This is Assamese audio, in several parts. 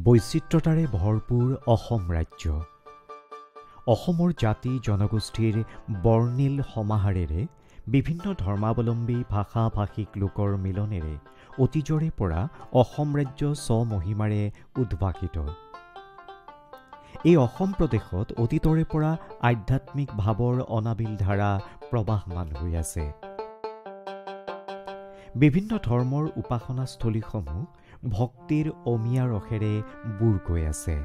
বৈচিত্ৰতাৰে ভৰপূৰ অসম ৰাজ্য। অসমৰ জাতি জনগোষ্ঠীৰ বৰ্ণিল সমাহাৰেৰে বিভিন্ন ধৰ্মাৱলম্বী ভাষা ভাষিক লোকৰ মিলনেৰে অতীজৰে পৰা অসম ৰাজ্য স্বমহিমাৰে উদ্ভাসিত। এই অসম প্ৰদেশত অতীতৰে পৰা আধ্যাত্মিক ভাৱৰ অনাবিল ধাৰা প্ৰবাহমান হৈ আছে। বিভিন্ন ধৰ্মৰ উপাসনাস্থলীসমূহ ভক্তিৰ অমিয়া ৰসেৰে বুৰ গৈ আছে।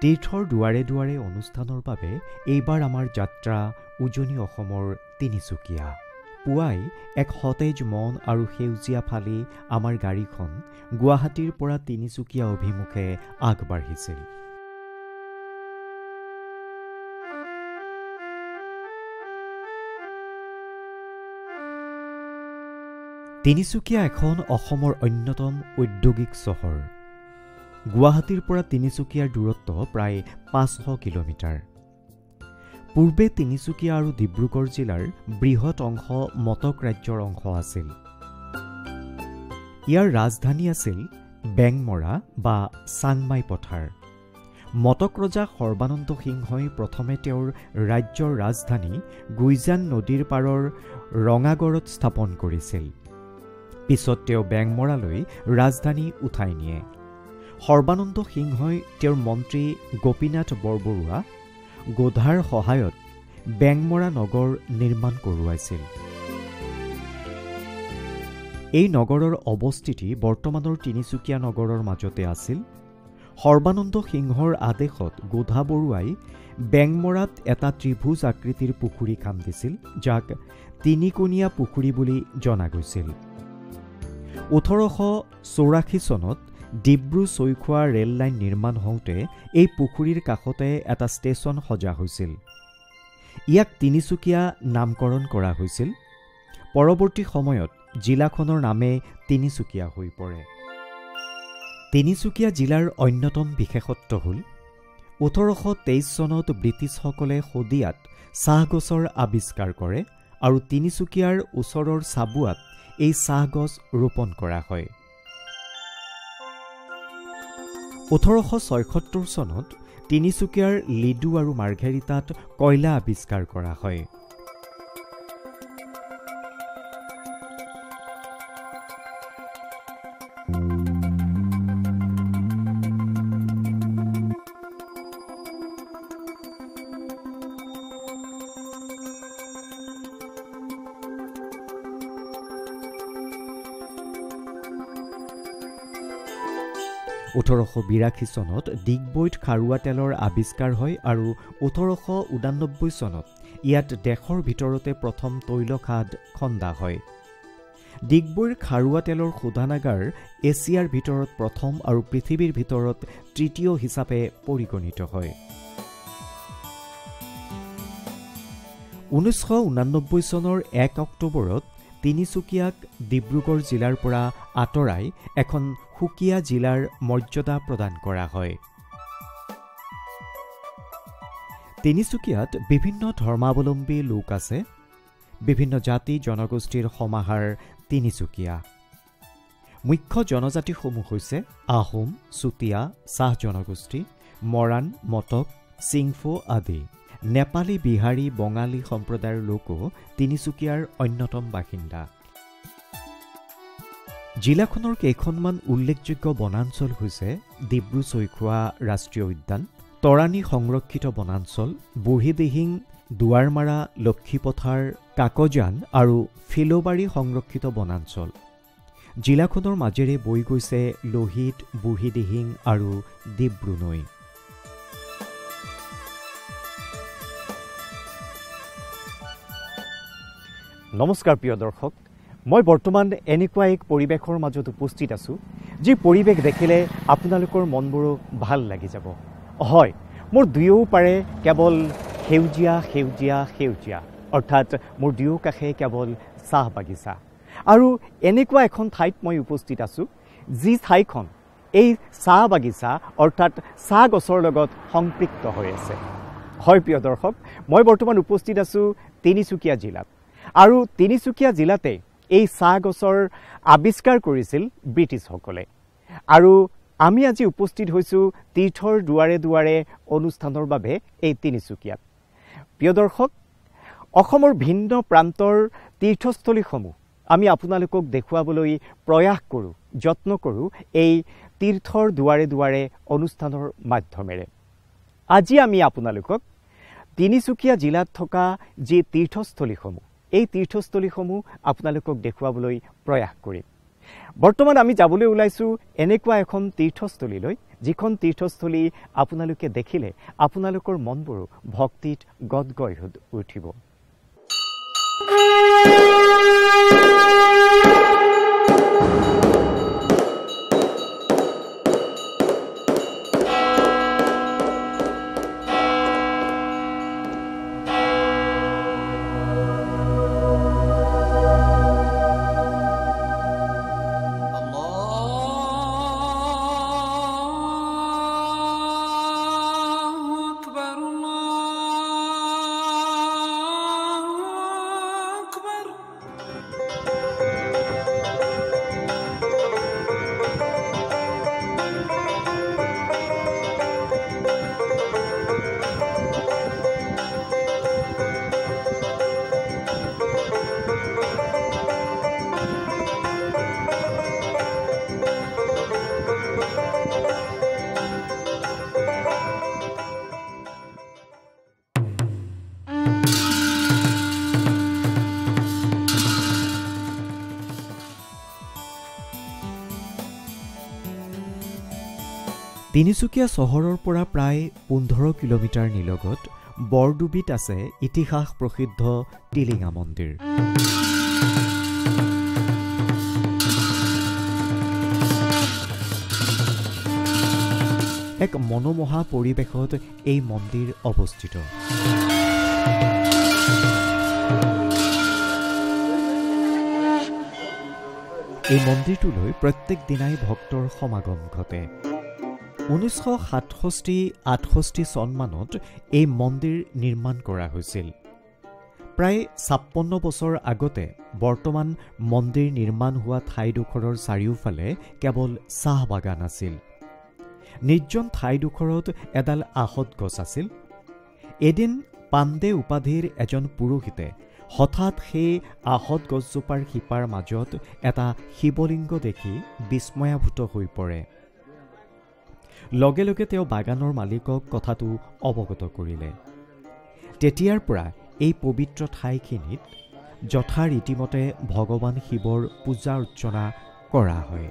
তীৰ্থৰ দুৱাৰে দুৱাৰে অনুষ্ঠানৰ বাবে এইবাৰ আমাৰ যাত্ৰা উজনি অসমৰ তিনিচুকীয়া। পুৱাই এক সতেজ মন আৰু সেউজীয়া ফালি আমাৰ গাড়ীখন গুৱাহাটীৰ পৰা তিনিচুকীয়া অভিমুখে আগবাঢ়িছিল। তিনিচুকীয়া এখন অসমৰ অন্যতম ঔদ্যোগিক চহৰ। গুৱাহাটীৰ পৰা তিনিচুকীয়াৰ দূৰত্ব প্ৰায় 500 কিলোমিটাৰ। পূৰ্বে তিনিচুকীয়া আৰু ডিব্ৰুগড় জিলাৰ বৃহৎ অংশ মটক ৰাজ্যৰ অংশ আছিল। ইয়াৰ ৰাজধানী আছিল বেংমৰা বা চাংমাই পথাৰ। মটক ৰজা সৰ্বানন্দ সিংহই প্ৰথমে তেওঁৰ ৰাজ্যৰ ৰাজধানী গুইজান নদীৰ পাৰৰ ৰঙাগড়ত স্থাপন কৰিছিল। পিছত তেওঁ বেংমৰালৈ ৰাজধানী উঠাই নিয়ে। সৰ্বানন্দ সিংহই তেওঁৰ মন্ত্ৰী গোপীনাথ বৰবৰুৱা গোধাৰ সহায়ত বেংমৰা নগৰ নিৰ্মাণ কৰোৱাইছিল। এই নগৰৰ অৱস্থিতি বৰ্তমানৰ তিনিচুকীয়া নগৰৰ মাজতে আছিল। সৰ্বানন্দ সিংহৰ আদেশত গোধা বৰুৱাই বেংমৰাত এটা ত্ৰিভুজ আকৃতিৰ পুখুৰী খান্দিছিল, যাক তিনিকোণীয়া পুখুৰী বুলি জনা গৈছিল। 1884 চনত ডিব্ৰু-চৈখোৱা ৰেল লাইন নিৰ্মাণ হওঁতে এই পুখুৰীৰ কাষতে এটা ষ্টেচন সজা হৈছিল। ইয়াক তিনিচুকীয়া নামকৰণ কৰা হৈছিল। পৰৱৰ্তী সময়ত জিলাখনৰ নামে তিনিচুকীয়া হৈ পৰে। তিনিচুকীয়া জিলাৰ অন্যতম বিশেষত্ব হ'ল 1823 চনত ব্ৰিটিছসকলে শদিয়াত চাহগছৰ আৱিষ্কাৰ কৰে আৰু তিনিচুকীয়াৰ ওচৰৰ চাবুৱাত এই চাহগছ ৰোপণ কৰা হয়। 1876 চনত তিনিচুকীয়াৰ লিডু আৰু মাৰ্ঘেৰিটাত কয়লা আৱিষ্কাৰ কৰা হয়। (1882 চনত ডিগবৈত খাৰুৱা তেলৰ আৱিষ্কাৰ হয় আৰু 1889 চনত ইয়াত দেশৰ ভিতৰতে প্ৰথম তৈল খাদ খন্দা হয়। ডিগবৈৰ খাৰুৱা তেলৰ শোধনাগাৰ এছিয়াৰ ভিতৰত প্ৰথম আৰু পৃথিৱীৰ ভিতৰত তৃতীয় হিচাপে পৰিগণিত হয়। 1989 চনৰ 1 অক্টোবৰত তিনিচুকীয়াক ডিব্ৰুগড় জিলাৰ পৰা আঁতৰাই এখন সুকীয়া জিলাৰ মৰ্যাদা প্ৰদান কৰা হয়। তিনিচুকীয়াত বিভিন্ন ধৰ্মাৱলম্বী লোক আছে। বিভিন্ন জাতি জনগোষ্ঠীৰ সমাহাৰ তিনিচুকীয়া। মুখ্য জনজাতিসমূহ হৈছে আহোম, চুতীয়া, চাহ জনগোষ্ঠী, মৰাণ, মটক, চিংফো আদি। নেপালী, বিহাৰী, বঙালী সম্প্ৰদায়ৰ লোকো তিনিচুকীয়াৰ অন্যতম বাসিন্দা। জিলাখনৰ কেইখনমান উল্লেখযোগ্য বনাঞ্চল হৈছে ডিব্ৰু-চৈখোৱা ৰাষ্ট্ৰীয় উদ্যান, তৰাণী সংৰক্ষিত বনাঞ্চল, বুঢ়ীদিহিং, দুৱাৰমাৰা, লক্ষীপথাৰ, কাকজান আৰু ফিলবাৰী সংৰক্ষিত বনাঞ্চল। জিলাখনৰ মাজেৰে বৈ গৈছে লোহিত, বুঢ়ীদিহিং আৰু ডিব্ৰু নৈ। নমস্কাৰ প্ৰিয় দৰ্শক, মই বৰ্তমান এনেকুৱা এক পৰিৱেশৰ মাজত উপস্থিত আছোঁ, যি পৰিৱেশ দেখিলে আপোনালোকৰ মনবোৰো ভাল লাগি যাব। হয়, মোৰ দুয়োপাৰে কেৱল সেউজীয়া সেউজীয়া সেউজীয়া, অৰ্থাৎ মোৰ দুয়োকাষে কেৱল চাহ বাগিচা। আৰু এনেকুৱা এখন ঠাইত মই উপস্থিত আছোঁ, যি ঠাইখন এই চাহ বাগিচা অৰ্থাৎ চাহ গছৰ লগত সম্পৃক্ত হৈ আছে। হয় প্ৰিয় দৰ্শক, মই বৰ্তমান উপস্থিত আছোঁ তিনিচুকীয়া জিলাত। আৰু তিনিচুকীয়া জিলাতে এই চাহ গছৰ আৱিষ্কাৰ কৰিছিল ব্ৰিটিছসকলে আৰু আমি আজি উপস্থিত হৈছোঁ তীৰ্থৰ দুৱাৰে দুৱাৰে অনুষ্ঠানৰ বাবে এই তিনিচুকীয়াত প্ৰিয় দৰ্শক অসমৰ ভিন্ন প্ৰান্তৰ তীৰ্থস্থলীসমূহ আমি আপোনালোকক দেখুৱাবলৈ প্ৰয়াস কৰোঁ যত্ন কৰোঁ এই তীৰ্থৰ দুৱাৰে দুৱাৰে অনুষ্ঠানৰ মাধ্যমেৰে আজি আমি আপোনালোকক তিনিচুকীয়া জিলাত থকা যি তীৰ্থস্থলীসমূহ এই তীৰ্থস্থলীসমূহ আপোনালোকক দেখুৱাবলৈ প্ৰয়াস কৰিম বৰ্তমান আমি যাবলৈ ওলাইছোঁ এনেকুৱা এখন তীৰ্থস্থলীলৈ যিখন তীৰ্থস্থলী আপোনালোকে দেখিলে আপোনালোকৰ মনবোৰ ভক্তিত গদগদ হৈ উঠিব তিনিচুকীয়া চহৰৰ পৰা প্ৰায় 15 কিলোমিটাৰ নিলগত বৰডুবিত আছে ইতিহাস প্ৰসিদ্ধ টিলিঙা মন্দিৰ এক মনোমোহা পৰিৱেশত এই মন্দিৰ অৱস্থিত এই মন্দিৰটোলৈ প্ৰত্যেক দিনাই ভক্তৰ সমাগম ঘটে 1967-68 চনমানত এই মন্দিৰ নিৰ্মাণ কৰা হৈছিল প্ৰায় 56 বছৰ আগতে বৰ্তমান মন্দিৰ নিৰ্মাণ হোৱা ঠাইডোখৰৰ চাৰিওফালে কেৱল চাহ বাগান আছিল নিৰ্জন ঠাইডোখৰত এডাল আহত গছ আছিল এদিন পাণ্ডে উপাধিৰ এজন পুৰোহিতে হঠাৎ সেই আহত গছজোপাৰ শিপাৰ মাজত এটা শিৱলিংগ দেখি বিস্ময়াভূত হৈ পৰে লগে লগে তেওঁ বাগানৰ মালিকক কথাটো অৱগত কৰিলে তেতিয়াৰ পৰা এই পবিত্ৰ ঠাইখিনিত যথা ৰীতিমতে ভগৱান শিৱৰ পূজা অৰ্চনা কৰা হয়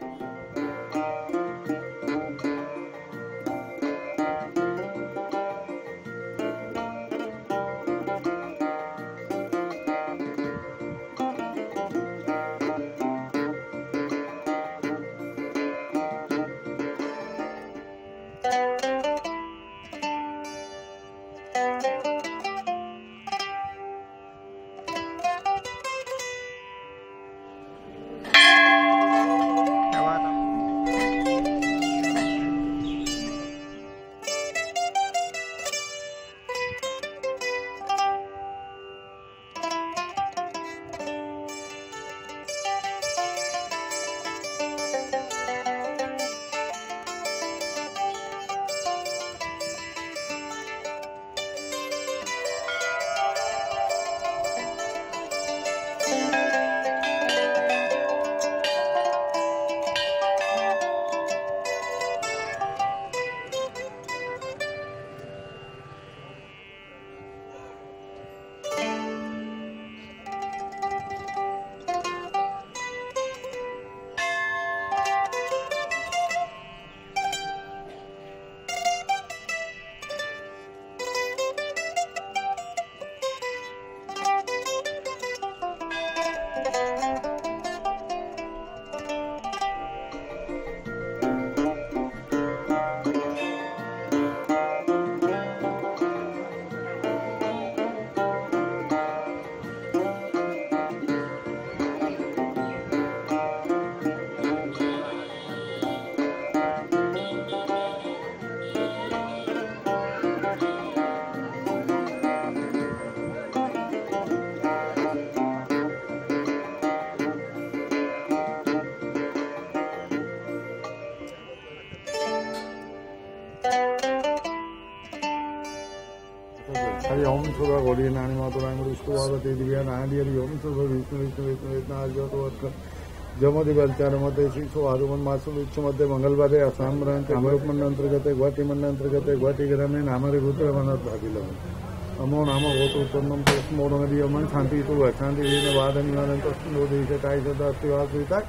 हरि ओम सुबह घोड़ी नानी मातुराय मुष्टुवागते दिव्या नानी हरि ओम सुबह विष्णु विष्णु विष्णु विष्णु जमदिवलचारमते श्री सुहारुमन मासुलुच्छ मध्य मंगलवारे आसाम ब्रांच अमरकमंड अंतर्गत गुवाहाटी मंडल अंतर्गत गुवाहाटी ग्रामे नामरे रुद्र वनत भागिल अमो नाम गोतो उत्पन्नम मोरंगदी अमन शांति तो शांति विन वाद निवारण तस्नो देशे ताई सदा शिवासुता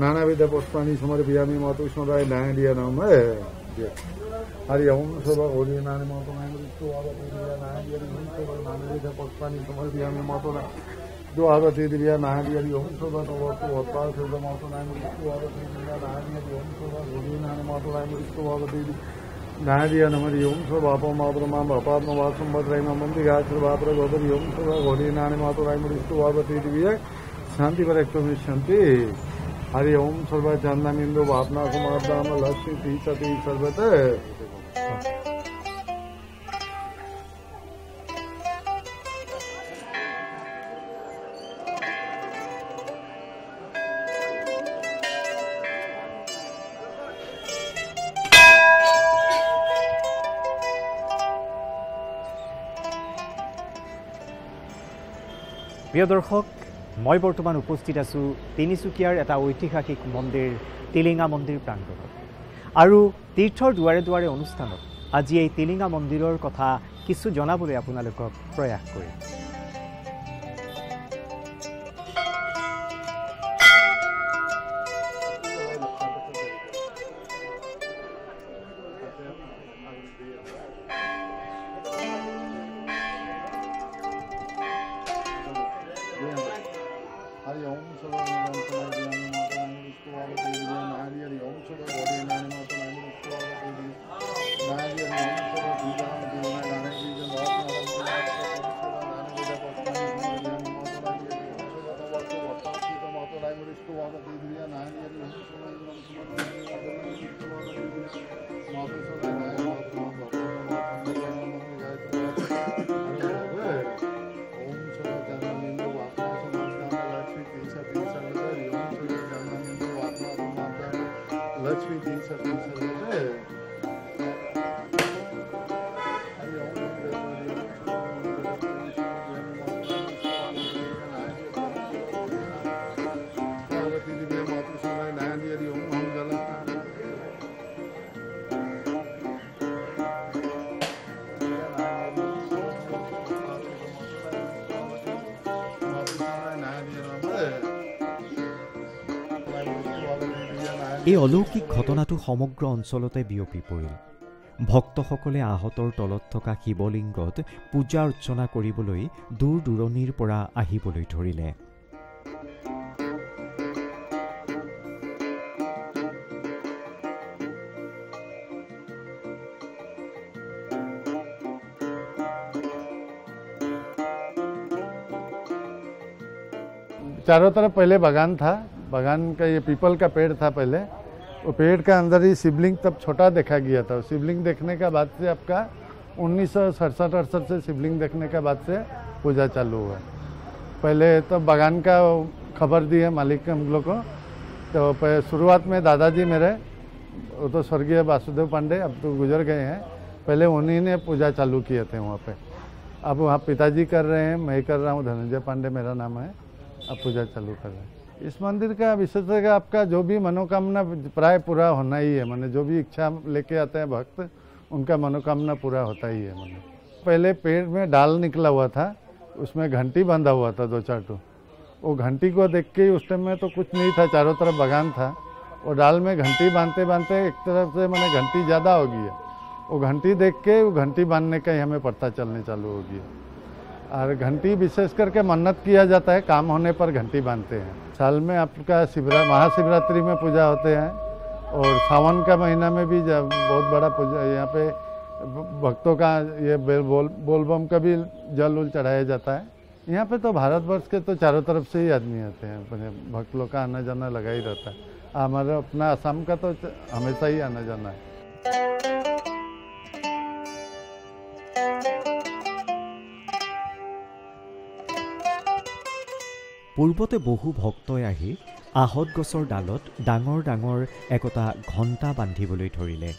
नानाविध पुष्पाणि समर्पयामि मातुष्णराय नायदिया नाम हरि ओम सुबह घोड़ी नानी मातुराय मुष्टुवागते दिव्या नानी हरि ओम सुबह नानाविध पुष्पाणि समर्पयामि मातुराय जो आगति दिव्या नानी हरि ओम सुबह नवतु वत्पाल सुबह मातुराय मुष्टुवागते दिव्या नानी हरि ओम सुबह घोड़ी नानी मातुराय मुष्टुवागते नादिया नमरि ओम सुबह पापम मातुरमा भपात्म वासम भद्राय मंदिर गात्र बापर गोदरि ओम सुबह घोड़ी नानी मातुराय मुष्टुवागते दिव्या शांति पर एकदम शांति हरि ओम सर्व चंदमिंदु भावना समादाम लक्ष्मी तीसति सर्वते প্ৰিয় দৰ্শক মই বৰ্তমান উপস্থিত আছো তিনিচুকীয়াৰ এটা ঐতিহাসিক মন্দিৰ টিলিঙা মন্দিৰ প্ৰাংগণত আৰু তীৰ্থৰ দুৱাৰে দুৱাৰে অনুষ্ঠানত আজি এই টিলিঙা মন্দিৰৰ কথা কিছু জনাবলৈ আপোনালোকক প্ৰয়াস কৰিম हरि ओम सुबह नानी मातुराय मुष्टुवागते दिव्या नानी हरि ओम सुबह घोड़ी नानी मातुराय मुष्टुवागते दिव्या नानी हरि ओम सुबह दीदाम दिव्या नानी बीजन वास नारायण मातुराय मुष्टुवागते दिव्या नानी हरि ओम सुबह लक्ष्मी जी सती सर्वते हरि ओम पार्वती दिव्या मातुश्री नानी हरि ओम हम जलस्नान এই অলৌকিক ঘটনাটো সমগ্ৰ অঞ্চলতে বিয়পি পৰিল ভক্তসকলে আহতৰ তলত থকা শিৱলিংগত পূজা অৰ্চনা কৰিবলৈ দূৰ দূৰণিৰ পৰা আহিবলৈ ধৰিলে चारों तरफ पहले बागान था बागान का ये पीपल का पेड़ था पहले वो पेड़ का अंदर ही शिवलिंग तब छोटा देखा गया था शिवलिंग देखने का बाद से आपका 1967-68 से शिवलिंग देखने का बाद से पूजा चालू हुआ पहले तो बागान का खबर दी है मालिक हम लोग को तो शुरुआत में दादाजी मेरे वो तो स्वर्गीय वासुदेव पांडे अब तो गुजर गए हैं पहले उन्हीं ने पूजा चालू किए थे वहाँ पे अब वहाँ पिताजी कर रहे हैं मैं कर रहा हूँ धनंजय पांडे मेरा नाम है अब पूजा चालू कर रहे हैं इस मंदिर का विशेषता आपका जो भी मनोकामना प्राय पूरा होना ही है माने जो भी इच्छा लेके आते हैं भक्त उनका मनोकामना पूरा होता ही है माने पहले पेड़ में डाल निकला हुआ था उसमें घंटी बंधा हुआ था 2-4 टू वो घंटी को देख के उस टाइम में तो कुछ नहीं था चारों तरफ बागान था वो डाल में घंटी बांधते बांधते एक तरफ से मैंने घंटी ज़्यादा हो गई है वो घंटी देख के वो घंटी बांधने का ही हमें पता चलने चालू हो गया और घंटी विशेष करके मन्नत किया जाता है काम होने पर घंटी बांधते हैं साल में आपका महाशिवरात्रि में पूजा होते हैं और सावन का महीना में भी जब बहुत बड़ा पूजा यहाँ पे भक्तों का ये बोलबम का भी जल उल चढ़ाया जाता है यहाँ पे तो भारतवर्ष के तो चारों तरफ से ही आदमी आते हैं भक्त लोग का आना जाना लगा ही रहता है हमारा अपना असम का तो हमेशा ही आना जाना है পূৰ্বতে বহু ভক্তই আহি আহত গছৰ ডালত ডাঙৰ ডাঙৰ একোটা ঘণ্টা বান্ধিবলৈ ধৰিলে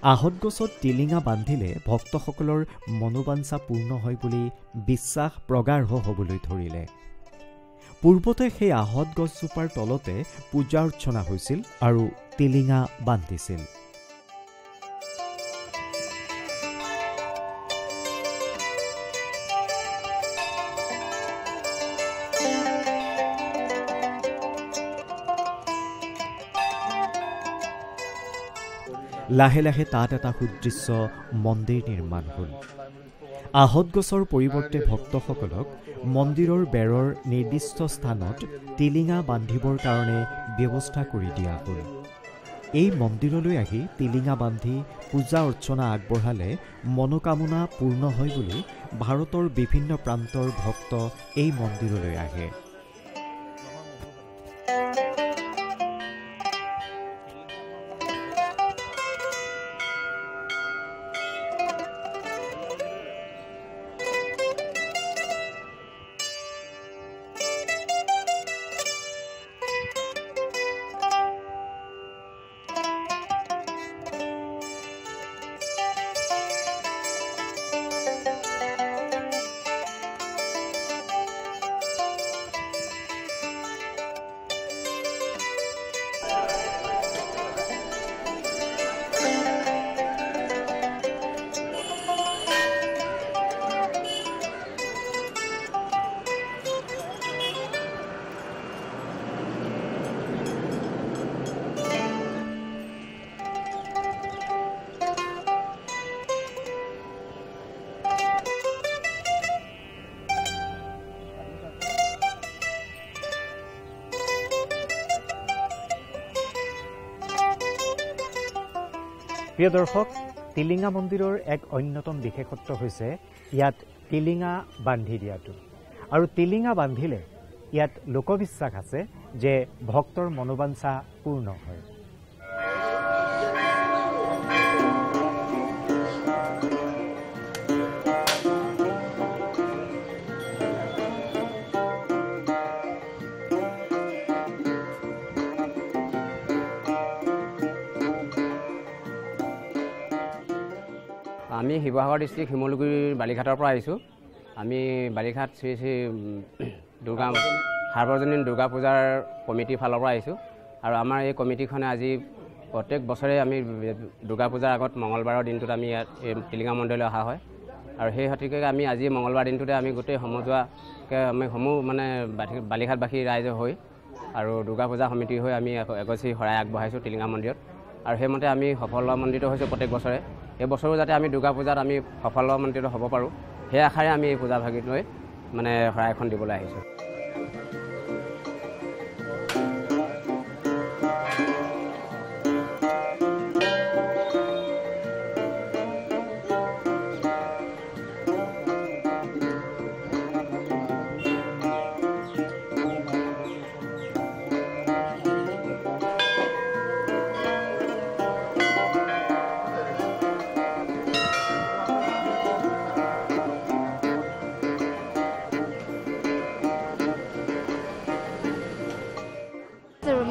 আহত গছত টিলিঙা বান্ধিলে ভক্তসকলৰ মনোবাঞ্ছা পূৰ্ণ হয় বুলি বিশ্বাস প্ৰগাঢ় হ'বলৈ ধৰিলে। পূৰ্বতে সেই আহত গছজোপাৰ তলতে পূজা অৰ্চনা হৈছিল আৰু টিলিঙা বান্ধিছিল। লাহে লাহে তাত এটা সুদৃশ্য মন্দিৰ নিৰ্মাণ হ'ল। আহত গছৰ পৰিৱৰ্তে ভক্তসকলক মন্দিৰৰ বেৰৰ নিৰ্দিষ্ট স্থানত টিলিঙা বান্ধিবৰ কাৰণে ব্যৱস্থা কৰি দিয়া হ'ল। এই মন্দিৰলৈ আহি টিলিঙা বান্ধি পূজা অৰ্চনা আগবঢ়ালে মনোকামনা পূৰ্ণ হয় বুলি ভাৰতৰ বিভিন্ন প্ৰান্তৰ ভক্ত এই মন্দিৰলৈ আহে। প্ৰিয় দৰ্শক, টিলিঙা মন্দিৰৰ এক অন্যতম বিশেষত্ব হৈছে ইয়াত টিলিঙা বান্ধি দিয়াটো। আৰু টিলিঙা বান্ধিলে ইয়াত লোকবিশ্বাস আছে যে ভক্তৰ মনোবাঞ্ছা পূৰ্ণ হয়। আমি শিৱসাগৰ ডিষ্ট্ৰিক্ট শিমলুগুৰিৰ বালিঘাটৰ পৰা আহিছোঁ। আমি বালিঘাট শ্ৰী শ্ৰী সাৰ্বজনীন দুৰ্গা পূজাৰ কমিটিৰ ফালৰ পৰা আহিছোঁ। আৰু আমাৰ এই কমিটিখনে আজি প্ৰত্যেক বছৰে আমি দুৰ্গা পূজাৰ আগত মঙলবাৰৰ দিনটোত আমি ইয়াত টিলিঙা মন্দিৰলৈ অহা হয়। আৰু সেই হেতুকে আমি আজি মঙলবাৰ দিনটোতে আমি গোটেই সমজুৱাকৈ আমি সমূহ মানে বালিঘাটবাসী ৰাইজ হৈ আৰু দুৰ্গা পূজা সমিতি হৈ আমি এগছি শৰাই আগবঢ়াইছোঁ টিলিঙা মন্দিৰত। আৰু সেইমতে আমি সফলমণ্ডিত হৈছোঁ প্ৰত্যেক বছৰে। এই বছৰো যাতে আমি দুৰ্গা পূজাত আমি সফলমণ্ডিত হ'ব পাৰোঁ, সেই আশাৰে আমি এই পূজা ভাগিত লৈ মানে শৰাই এখন দিবলৈ আহিছোঁ।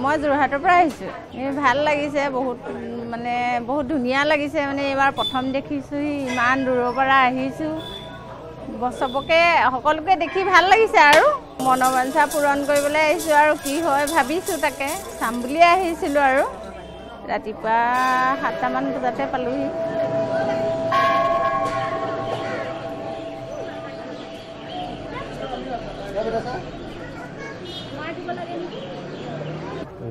মই যোৰহাটৰ পৰা আহিছোঁ। ভাল লাগিছে, বহুত ধুনীয়া লাগিছে। এইবাৰ প্ৰথম দেখিছোঁ, ইমান দূৰৰ পৰা আহিছোঁ। চবকে সকলোকে দেখি ভাল লাগিছে আৰু মনোবাঞ্ছা পূৰণ কৰিবলৈ আহিছোঁ। আৰু কি হয় ভাবিছোঁ, তাকে চাম বুলিয়ে আহিছিলোঁ। আৰু ৰাতিপুৱা 7টামান বজাতে পালোহি।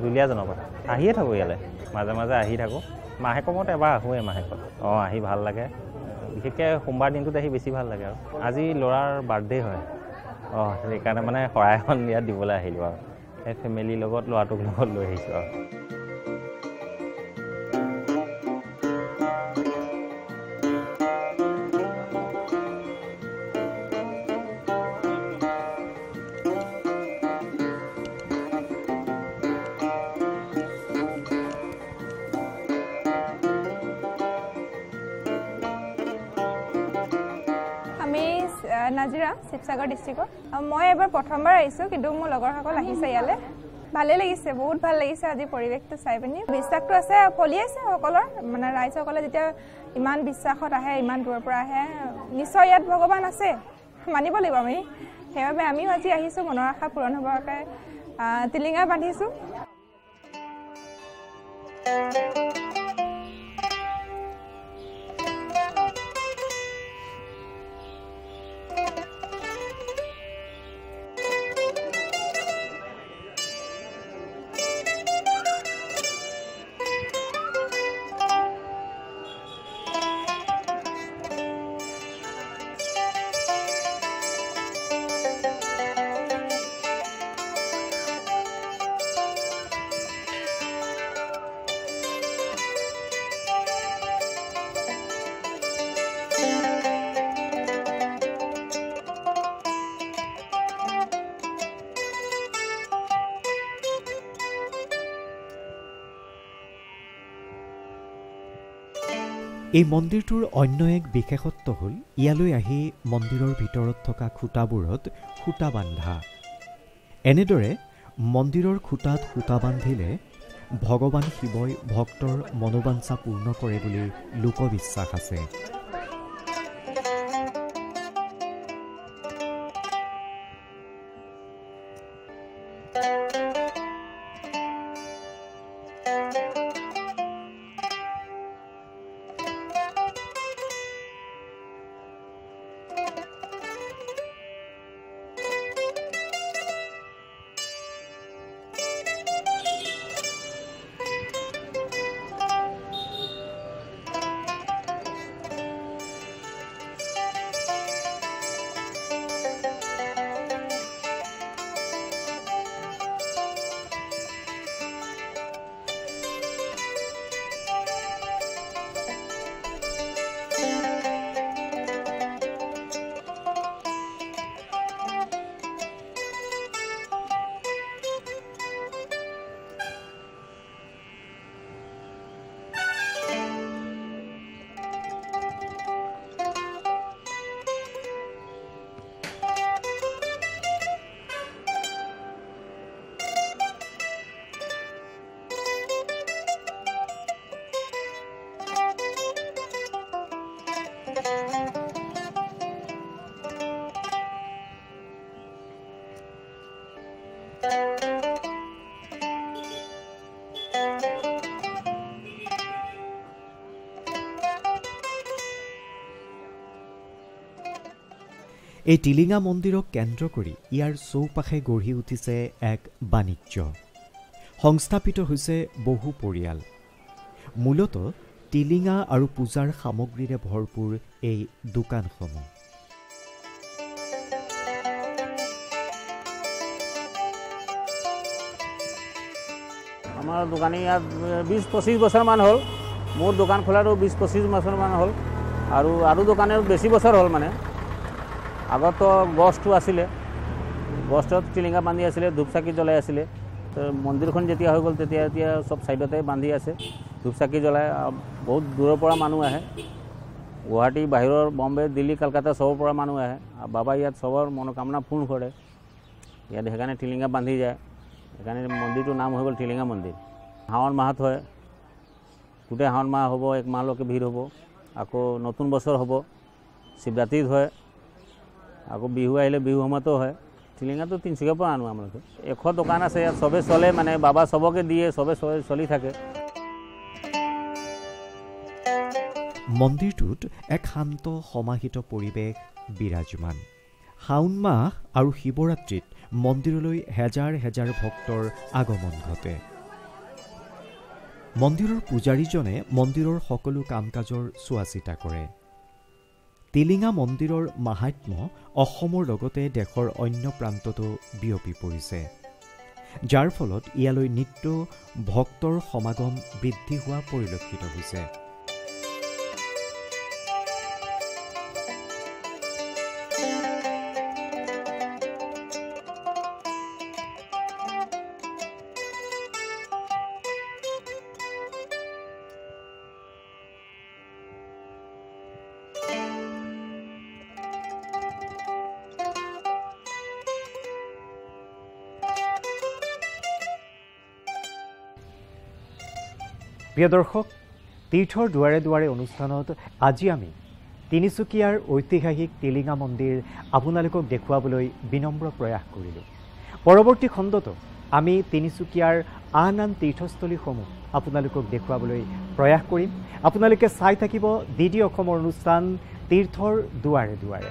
জুলীয়া জনপদ আহিয়ে থাকোঁ ইয়ালৈ, মাজে মাজে আহি থাকোঁ। মাহেকৰ মূৰত এবাৰ আহোঁৱেই মাহেকত। আহি ভাল লাগে, বিশেষকৈ সোমবাৰ দিনটোত আহি বেছি ভাল লাগে। আৰু আজি ল'ৰাৰ বাৰ্থডে হয়, সেইকাৰণে শৰাই এখন ইয়াত দিবলৈ আহিলোঁ। আৰু সেই ফেমিলিৰ লগত ল'ৰাটোক লগত লৈ আহিছোঁ। আৰু নাজিৰা শিৱসাগৰ ডিষ্ট্ৰিক্টত। মই এবাৰ প্ৰথমবাৰ আহিছোঁ, কিন্তু মোৰ লগৰসকল আহিছে ইয়ালৈ। ভালে লাগিছে, বহুত ভাল লাগিছে আজি পৰিৱেশটো চাই পিনি। বিশ্বাসটো আছে, ফলি আছে সকলৰ, মানে ৰাইজসকলে যেতিয়া ইমান বিশ্বাসত আহে, ইমান দূৰৰ পৰা আহে, নিশ্চয় ইয়াত ভগৱান আছে, মানিব লাগিব আমি। সেইবাবে আমিও আজি আহিছোঁ, মনৰ আশা পূৰণ হ'বৰ কাৰণে টিলিঙা বান্ধিছোঁ। এই মন্দিৰটোৰ অন্য এক বিশেষত্ব হ'ল ইয়ালৈ আহি মন্দিৰৰ ভিতৰত থকা খুঁটাবোৰত সূতা বান্ধা। এনেদৰে মন্দিৰৰ খুঁটাত সূতা বান্ধিলে ভগৱান শিৱই ভক্তৰ মনোবাঞ্ছা পূৰ্ণ কৰে বুলি লোকবিশ্বাস আছে। এই টিলিঙা মন্দিৰক কেন্দ্ৰ কৰি ইয়াৰ চৌপাশে গঢ়ি উঠিছে এক বাণিজ্য। সংস্থাপিত হৈছে বহু পৰিয়াল। মূলতঃ টিলিঙা আৰু পূজাৰ সামগ্ৰীৰে ভৰপূৰ এই দোকানসমূহ। আমাৰ দোকানী ইয়াত 20-25 বছৰমান হ'ল। মোৰ দোকান খোলাটো 20-25 বছৰমান হ'ল, আৰু দোকানৰ বেছি বছৰ হ'ল। মানে আগতো গছটো আছিলে, গছটোত টিলিঙা বান্ধি আছিলে, ধূপচাকি জ্বলাই আছিলে। মন্দিৰখন যেতিয়া হৈ গ'ল তেতিয়া এতিয়া চব ছাইডতে বান্ধি আছে, ধূপচাকি জ্বলাই। বহুত দূৰৰ পৰা মানুহ আহে, গুৱাহাটী বাহিৰৰ বম্বে, দিল্লী, কলকাতা চবৰ পৰা মানুহ আহে। বাবা ইয়াত চবৰ মনোকামনা পূৰ্ণ কৰে। ইয়াত সেইকাৰণে টিলিঙা বান্ধি যায়। সেইকাৰণে মন্দিৰটোৰ নাম হৈ গ'ল টিলিঙা মন্দিৰ। শাওণ মাহত হয়, গোটেই শাওণ মাহ হ'ব, 1 মাহলৈকে ভিৰ হ'ব। আকৌ নতুন বছৰ হ'ব, শিৱৰাত্ৰিত হয়, আকৌ বিহু আহিলে বিহু সময়তো হয়। টিলিঙাটো তিনিচুকীয়াৰ পৰা আনো আমালোকে। 100 দোকান আছে ইয়াত, চবে চলে, মানে বাবা চবকে দিয়ে, চবে চলি থাকে। মন্দিৰটোত এক শান্ত সমাহিত পৰিৱেশ বিৰাজমান। শাওণ মাহ আৰু শিৱৰাত্ৰিত মন্দিৰলৈ হেজাৰ হেজাৰ ভক্তৰ আগমন ঘটে। মন্দিৰৰ পূজাৰীজনে মন্দিৰৰ সকলো কাম কাজৰ চোৱা চিতা কৰে। টিলিঙা মন্দিৰৰ মাহাত্ম্য অসমৰ লগতে দেশৰ অন্য প্ৰান্ততো বিয়পি পৰিছে, যাৰ ফলত ইয়ালৈ নিত্য ভক্তৰ সমাগম বৃদ্ধি হোৱা পৰিলক্ষিত হৈছে। প্ৰিয় দৰ্শক, তীৰ্থৰ দুৱাৰে দুৱাৰে অনুষ্ঠানত আজি আমি তিনিচুকীয়াৰ ঐতিহাসিক টিলিঙা মন্দিৰ আপোনালোকক দেখুৱাবলৈ বিনম্ৰ প্ৰয়াস কৰিলোঁ। পৰৱৰ্তী খণ্ডতো আমি তিনিচুকীয়াৰ আন আন তীৰ্থস্থলীসমূহ আপোনালোকক দেখুৱাবলৈ প্ৰয়াস কৰিম। আপোনালোকে চাই থাকিব DD অসমৰ অনুষ্ঠান তীৰ্থৰ দুৱাৰে দুৱাৰে।